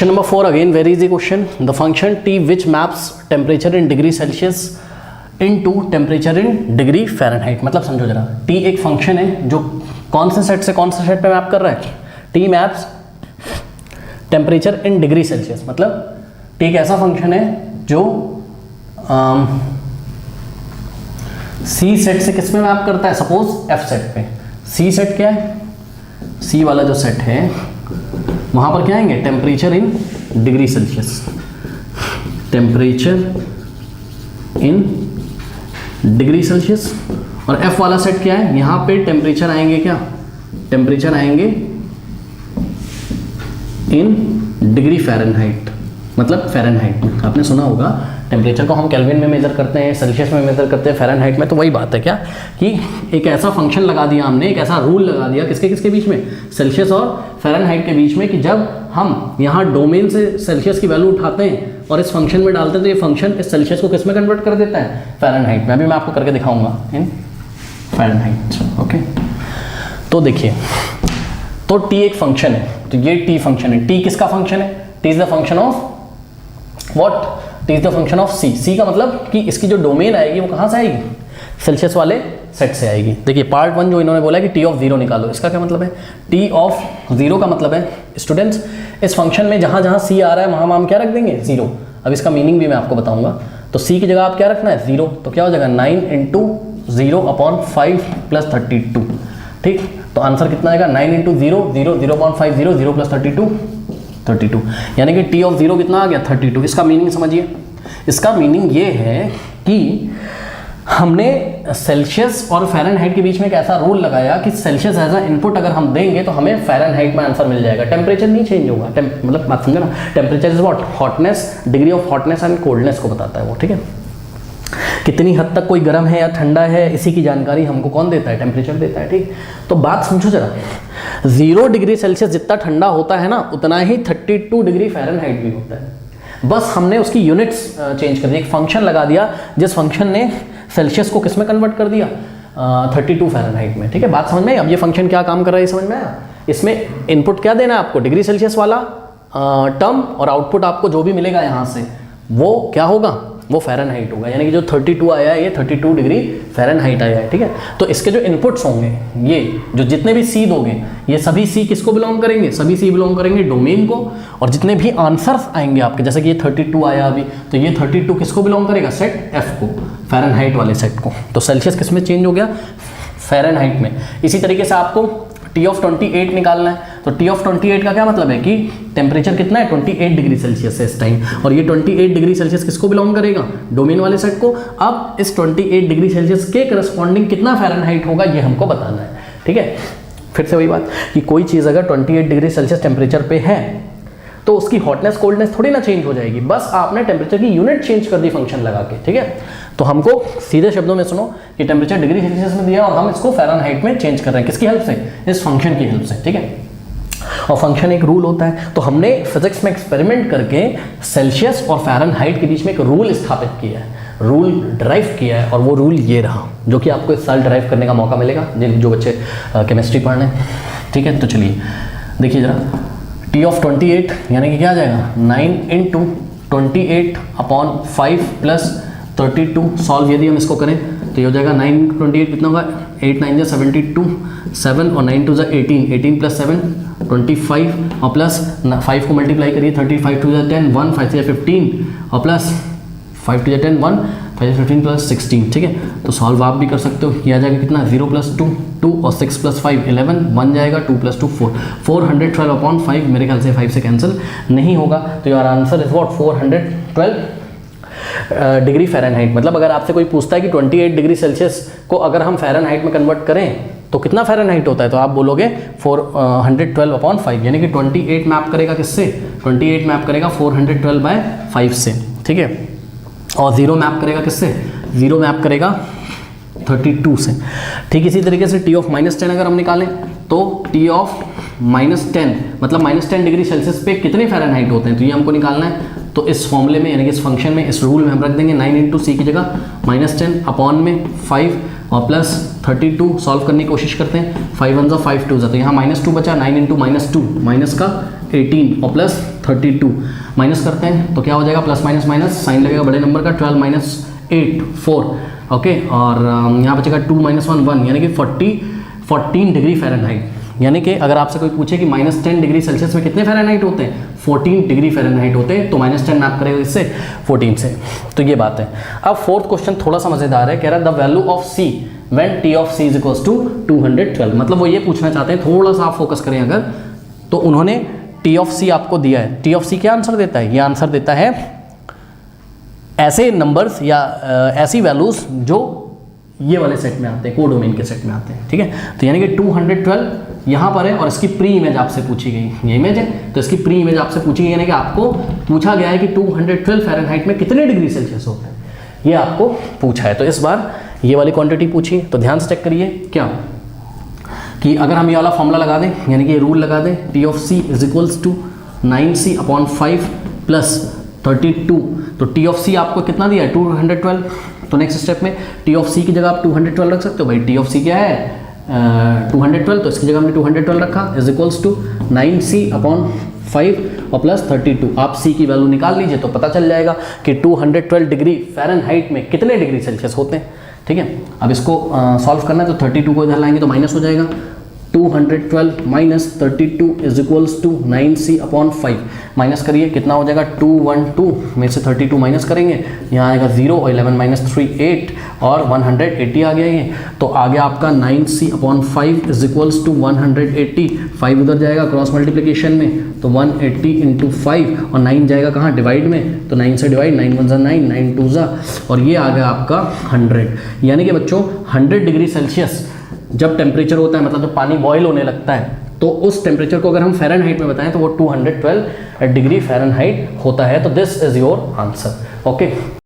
Question number 4 again very easy question. The function t which maps temperature in degree Celsius into temperature in degree Fahrenheit. मतलब समझो जरा, t एक function है जो कौन से सेट से कौन से सेट पे मैप कर रहा है. t maps temperature in degree Celsius. मतलब t एक ऐसा फंक्शन है जो c सेट से किस में मैप करता है. सपोज f सेट पे. c सेट क्या है, c वाला जो सेट है वहां पर क्या आएंगे, temperature in degree Celsius. Temperature in degree Celsius. और F वाला सेट क्या है, यहां पे टेम्परेचर आएंगे क्या, टेम्परेचर आएंगे इन डिग्री फ़ारेनहाइट. मतलब फ़ारेनहाइट में आपने सुना होगा टेम्परेचर को हम केल्विन में मेज़र करते हैं, सेल्सियस में मेज़र करते हैं, फ़ारेनहाइट में. तो वही बात है क्या कि एक ऐसा फंक्शन लगा दिया हमने, एक ऐसा रूल लगा दिया किसके किसके बीच में, सेल्सियस और फ़ारेनहाइट के बीच में, कि जब हम यहाँ डोमेन से सेल्सियस की वैल्यू उठाते हैं और इस फंक्शन में डालते हैं तो ये फंक्शन इस सेल्सियस को किस में कन्वर्ट कर देता है, फ़ारेनहाइट में. अभी मैं आपको करके दिखाऊंगा इन फ़ारेनहाइट. ओके, तो देखिए, तो t एक फंक्शन है, तो ये t फंक्शन है. t किसका फंक्शन है, t is the function of what, t is the function of c. c का मतलब कि इसकी जो डोमेन आएगी वो कहाँ से आएगी, सेल्सियस वाले सेट से आएगी. देखिए पार्ट 1 जो इन्होंने बोला है कि t ऑफ 0 निकालो, इसका क्या मतलब है, t ऑफ 0 का मतलब है स्टूडेंट्स इस फंक्शन में जहाँ जहाँ c आ रहा है वहाँ हम क्या रख देंगे, 0. अब इसका मीनिंग भी मैं आपको बताऊंगा. तो c की जगह आप क्या रखना है, 0. तो क्या हो जाएगा 9 इंटू 0/5 प्लस 32. ठीक, तो आंसर कितना आएगा, 9 इंटू 0 0 0/5 0 0 प्लस 32, यानी कि t ऑफ 0 कितना आ गया, 32. इसका मीनिंग समझिए. इसका मीनिंग ये है कि हमने सेल्सियस और फ़ारेनहाइट के बीच में एक ऐसा रूल लगाया कि सेल्सियस एज अ इनपुट अगर हम देंगे तो हमें फ़ारेनहाइट में आंसर मिल जाएगा. टेम्परेचर नहीं चेंज होगा. मतलब बात समझो ना, temperature is what, hotness, degree of hotness and coldness को बताता है वो. ठीक है, कितनी हद तक कोई गर्म है या ठंडा है इसी की जानकारी हमको कौन देता है, टेम्परेचर देता है. ठीक, तो बात समझो जरा, 0 डिग्री सेल्सियस जितना ठंडा होता है ना उतना ही 32 डिग्री फ़ारेनहाइट भी होता है. बस हमने उसकी यूनिट्स चेंज कर दी, एक फंक्शन लगा दिया जिस फंक्शन ने सेल्सियस को किस में कन्वर्ट कर दिया, 32 फ़ारेनहाइट में. ठीक है, बात समझ में आई. अब ये फंक्शन क्या काम कर रहा है समझ में आया. इसमें इनपुट क्या देना है आपको, डिग्री सेल्सियस वाला टर्म, और आउटपुट आपको जो भी मिलेगा यहाँ से वो क्या होगा, वो फ़ारेनहाइट होगा. यानी कि जो 32 आया है ये 32 डिग्री फ़ारेनहाइट आया है. ठीक है, तो इसके जो इनपुट्स होंगे, ये जो जितने भी सी दोगे ये सभी सी किसको बिलोंग करेंगे, सभी सी बिलोंग करेंगे डोमेन को. और जितने भी आंसर्स आएंगे आपके, जैसे कि ये 32 आया अभी, तो ये 32 किसको बिलोंग करेगा, सेट एफ को, फ़ारेनहाइट वाले सेट को. तो सेल्सियस किस में चेंज हो गया, फ़ारेनहाइट में. इसी तरीके से आपको t ऑफ 28 निकालना है. तो t ऑफ 28 का क्या मतलब है कि टेम्परेचर कितना है, 28 डिग्री सेल्सियस है इस टाइम, और ये 28 डिग्री सेल्सियस किसको बिलोंग करेगा, डोमेन वाले सेट को. अब इस 28 डिग्री सेल्सियस के करस्पॉन्डिंग कितना फ़ारेनहाइट होगा ये हमको बताना है. ठीक है, फिर से वही बात कि कोई चीज़ अगर 28 डिग्री सेल्सियस टेम्परेचर पे है तो उसकी हॉटनेस कोल्डनेस थोड़ी ना चेंज हो जाएगी, बस आपने टेम्परेचर की यूनिट चेंज कर दी फंक्शन लगा के. ठीक है, तो हमको सीधे शब्दों में सुनो कि टेम्परेचर डिग्री सेल्सियस में दिया और हम इसको फ़ारेनहाइट में चेंज कर रहे हैं, किसकी हेल्प से, इस फंक्शन की हेल्प से. ठीक है, और फंक्शन एक रूल होता है. तो हमने फिजिक्स में एक्सपेरिमेंट करके सेल्सियस और फ़ारेनहाइट के बीच में एक रूल स्थापित किया है, रूल ड्राइव किया है, और वो रूल ये रहा जो कि आपको इस साल ड्राइव करने का मौका मिलेगा जो बच्चे केमिस्ट्री पढ़ रहे हैं. ठीक है, तो चलिए देखिए जरा, t ऑफ 28 यानी कि क्या आ जाएगा, 9 इंटू 28/5 प्लस 32. सॉल्व यदि हम इसको करें तो ये हो जाएगा 9 इंटू 28 कितना होगा, 8 9 72, 7 और 9 2 18, 18 प्लस 7 25, और प्लस 5 को मल्टीप्लाई करिए, 35 2 10 1 5 3 15, और प्लस 5 2 10 1 5 15 प्लस 16. ठीक है, तो सॉल्व आप भी कर सकते हो. ये आ जाएगा कितना, 0 प्लस 2 2 और 6 प्लस 5 11, 1 जाएगा, 2 प्लस 2 4, 412/5. मेरे ख्याल से 5 से कैंसिल नहीं होगा. तो your answer is what, 412 degree Fahrenheit. मतलब अगर आपसे कोई पूछता है कि 28 डिग्री सेल्सियस को अगर हम फ़ारेनहाइट में कन्वर्ट करें तो कितना फ़ारेनहाइट होता है, तो आप बोलोगे 412/5, यानी कि 28 मैप करेगा किससे, 28 मैप करेगा 412/5 से. ठीक है, और 0 मैप करेगा किससे, 0 मैप करेगा 32 से. ठीक, इसी तरीके से t ऑफ -10 अगर हम निकालें तो t ऑफ -10 मतलब -10 डिग्री सेल्सियस पे कितने फ़ारेनहाइट होते हैं, तो ये हमको निकालना है. तो इस फॉर्मूले में यानी कि इस फंक्शन में, इस रूल में हम रख देंगे 9 इंटू सी की जगह -10 अपॉन में 5 और प्लस 32. सॉल्व करने की कोशिश करते हैं, 5 1 5 2, तो यहाँ -2 बचा, 9 इंटू -2 माइनस का 18 और प्लस 32 माइनस करते हैं तो क्या हो जाएगा, प्लस माइनस माइनस साइन लगेगा बड़े नंबर का, 12 माइनस 8 4, ओके, और यहाँ बचेगा 2 माइनस 1 1, यानी कि 14 डिग्री फ़ारेनहाइट। यानी कि अगर आपसे कोई पूछे कि -10 डिग्री सेल्सियस में कितने फ़ारेनहाइट होते हैं, 14 डिग्री फ़ारेनहाइट होते हैं, तो -10 मैप करेगा इससे 14 से, तो ये बात है। अब फोर्थ क्वेश्चन थोड़ा सा मज़ेदार है, कह रहा है the value of C when T of C is equals to 212, मतलब वो ये पूछना चाहते हैं, थोड़ा सा आप फोकस करें अगर, तो उन्होंने T ऑफ C आपको दिया है, T ऑफ C क्या आंसर देता है, ये आंसर देता है ऐसे नंबर्स या ऐसी वैल्यूज़ जो ये वाले सेट में आते हैं, कोडोमेन के सेट में आते हैं, ठीक है। तो यानी कि 212 यहाँ पर है और इसकी प्री इमेज आपसे पूछी गई, ये इमेज है, तो इसकी प्री इमेज आपसे पूछी गई, यानी कि आपको पूछा गया है कि 212 फ़ारेनहाइट में कितने डिग्री सेल्सियस होते हैं, ये आपको पूछा है। तो इस बार ये वाली क्वांटिटी पूछी है, तो ध्यान से चेक करिए क्या कि अगर हम ये वाला फॉर्मूला लगा दें, यानी कि ये रूल लगा दें, T of C is equals to 9C/5 plus 32, तो T ऑफ C आपको कितना दिया है, 212। तो नेक्स्ट स्टेप में T ऑफ C की जगह आप 212 रख सकते हो, भाई T ऑफ C क्या है 212, तो इसकी जगह हमने 212 रखा, इज इक्वल्स टू 9C/5 और प्लस 32। आप C की वैल्यू निकाल लीजिए तो पता चल जाएगा कि 212 डिग्री फ़ारेनहाइट में कितने डिग्री सेल्सियस होते हैं, ठीक है। अब इसको सॉल्व करना है तो 32 को इधर लाएंगे तो माइनस हो जाएगा, 212 minus 32 is equals to 9C/5, minus करिए कितना हो जाएगा, 212 में से 32 माइनस करेंगे, यहाँ आएगा 0 और 11 माइनस 3 8 और 180 आ गया ये, तो आ गया आपका 9C/5 इज इक्वल्स टू 180, 5 उधर जाएगा क्रॉस मल्टीप्लिकेशन में, तो 180 इंटू 5 और 9 जाएगा कहाँ, डिवाइड में, तो 9 से डिवाइड, 9 1 9 9 2 और ये आ गया आपका 100। यानी कि बच्चों 100 डिग्री सेल्सियस जब टेम्परेचर होता है, मतलब जब पानी बॉयल होने लगता है, तो उस टेम्परेचर को अगर हम फ़ारेनहाइट में बताएं तो वो 212 डिग्री फ़ारेनहाइट होता है। तो this is your answer, okay.